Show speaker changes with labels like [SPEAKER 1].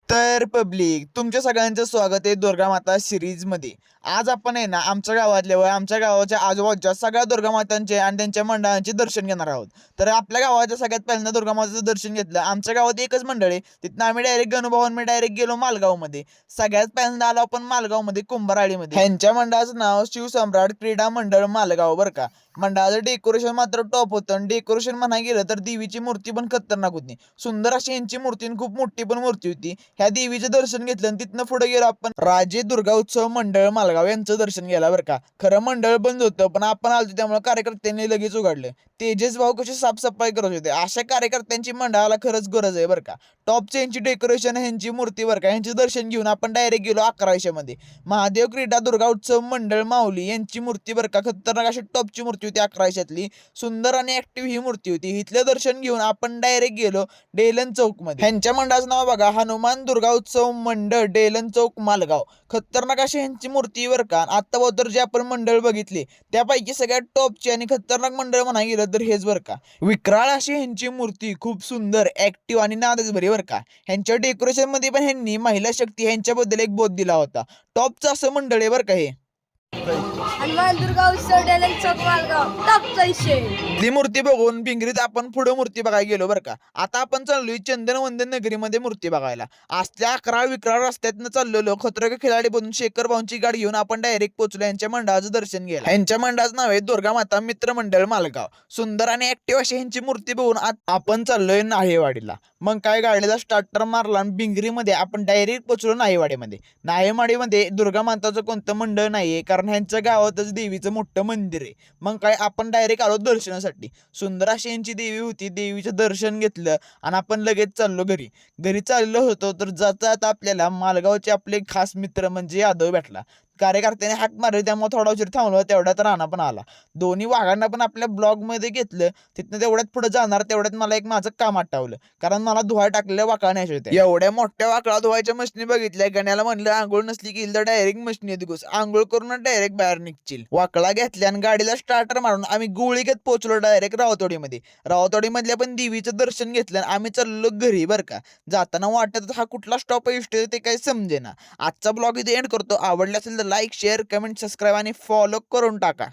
[SPEAKER 1] तर पब्लिक तुमच्या सगळ्यांचं स्वागत आहे दुर्गा माता सिरीज मध्ये. आज आपण आहे ना आमच्या गावातल्या व आमच्या गावाच्या आजूबाजूच्या सगळ्या दुर्गा मातांचे आणि त्यांच्या मंडळांचे दर्शन घेणार आहोत. तर आपल्या गावाच्या सगळ्यात पहिल्यांदा दुर्गा माताचं दर्शन घेतलं. आमच्या गावात एकच मंडळ आहे, तिथनं आम्ही डायरेक्ट गणुभाऊन मी डायरेक्ट गेलो मालगाव मध्ये. सगळ्यात पहिल्यांदा आलो आपण मालगाव मध्ये कुंभारवाडीमध्ये. ह्यांच्या मंडळाचं नाव शिवसम्राट क्रीडा मंडळ मालगाव बरं का. मंडळाचं डेकोरेशन मात्र टॉप होतं आणि डेकोरेशन म्हणायला गेलं तर देवीची मूर्ती पण खतरनाक होती. सुंदर अशी यांची मूर्ती आणि खूप मोठी पण मूर्ती होती. ह्या देवीचं दर्शन घेतलं आणि तिथनं पुढे गेलो आपण राजे दुर्गा उत्सव मंडळ मालगाव यांचं दर्शन घ्यायला बरं का. खरं मंडळ बंद होतं पण आपण आलो त्यामुळे कार्यकर्त्यांनी लगेच उघडलं. तेजस भाऊ कशी साफसफाई करत होते. अशा कार्यकर्त्यांची मंडळाला खरंच गरज आहे बरं का. टॉपचे यांची डेकोरेशन ह्यांची मूर्ती बरं का. यांचे दर्शन घेऊन आपण डायरेक्ट गेलो 1100 मध्ये. महादेव क्रीडा दुर्गा उत्सव मंडळ माऊली यांची मूर्ती बरं का. खतरनाक अशी टॉपची मूर्ती होती 1100तली. सुंदर आणि ऍक्टिव्ह ही मूर्ती होती. इथलं दर्शन घेऊन आपण डायरेक्ट गेलो डेलन चौक मध्ये. ह्यांच्या मंडळाचं नाव बघा, हनुमान दुर्गा उत्सव मंडळ डेलन चौक मालगाव. खतरनाक अशी ह्यांची मूर्ती बरं का. आता जे आपण मंडळ बघितले त्यापैकी सगळ्यात टॉपची आणि खतरनाक मंडळ म्हणायला गेलं तर हेच बरं का. विक्राळ अशी ह्यांची मूर्ती खूप सुंदर ऍक्टिव्ह आणि नादच बरी बरं का. ह्यांच्या डेकोरेशन मध्ये पण ह्यांनी महिला शक्ती ह्यांच्याबद्दल एक बोध दिला होता. टॉपचं असं मंडळ आहे बरं का हे.
[SPEAKER 2] हनुमान दुर्गा उत्सव डेलन चौक मालगाव टॉपचा विषय.
[SPEAKER 1] ती मूर्ती बघून भिंगरीत आपण पुढे मूर्ती बघायला गेलो बरं का. आता आपण चाललोय चंदनवंदन नगरीमध्ये मूर्ती बघायला. असल्या 11 विक्राळ रस्त्यातनं चाललेलो खतरे के खिलाडी बनून शेखर भाऊंची गाडी घेऊन आपण डायरेक्ट पोहोचलो यांच्या मंडळाचं दर्शन घ्यायला. यांच्या मंडळाचं नाव आहे दुर्गा माता मित्र मंडळ मालगाव. सुंदर आणि ऍक्टिव्ह अशी यांची मूर्ती बघून आपण चाललोय नाहेवाडीला. मग काय गाडीला स्टार्टर मारला आणि भिंगरीमध्ये आपण डायरेक्ट पोहोचलो नाहेवाडीमध्ये. नाहेवाडीमध्ये दुर्गा माताचं कोणतं मंडळ नाहीये कारण ह्यांच्या गावातच देवीचं मोठं मंदिर आहे. मग काय आपण डायरेक्ट आलो दर्शनासाठी. सुंदर अशी यांची देवी होती. देवीचं दर्शन घेतलं आणि आपण लगेच चाललो घरी. घरी चाललो होतो तर जाता आपल्याला मालगावचे आपले खास मित्र म्हणजे यादव भेटला. कार्यकर्त्याने हाक मारली त्यामुळे थोडा उशीर थांबलो. तेवढ्यात राणा पण आला. दोन्ही वाघांना पण आपल्या ब्लॉग मध्ये घेतलं. तिथनं तेवढ्यात पुढे जाणार तेवढ्यात मला एक माझं काम आठवलं. कारण मला धुवाय टाकलेल्या वाकळा न्यायच्या होत्या. एवढ्या मोठ्या वाकळा धुवायच्या मशनी बघितल्या. गण्याला म्हणलं आंघोळ नसली की तर डायरेक्ट मशनी घुस. आंघोळ करून डायरेक्ट बाहेर निघशील. वाकळा घेतल्या आणि गाडीला स्टार्टर मारून आम्ही गोळीगत पोहोचलो डायरेक्ट रावतवाडीमध्ये. रावतवाडीमधल्या पण देवीचं दर्शन घेतलं आणि आम्ही चाललो घरी बरं का. जाताना वाटत हा कुठला स्टॉप आहे ते काही समजेना. आजचा ब्लॉग इथे एंड करतो. आवडला असेल तर लाईक शेअर कमेंट सबस्क्राईब आणि फॉलो करून टाका.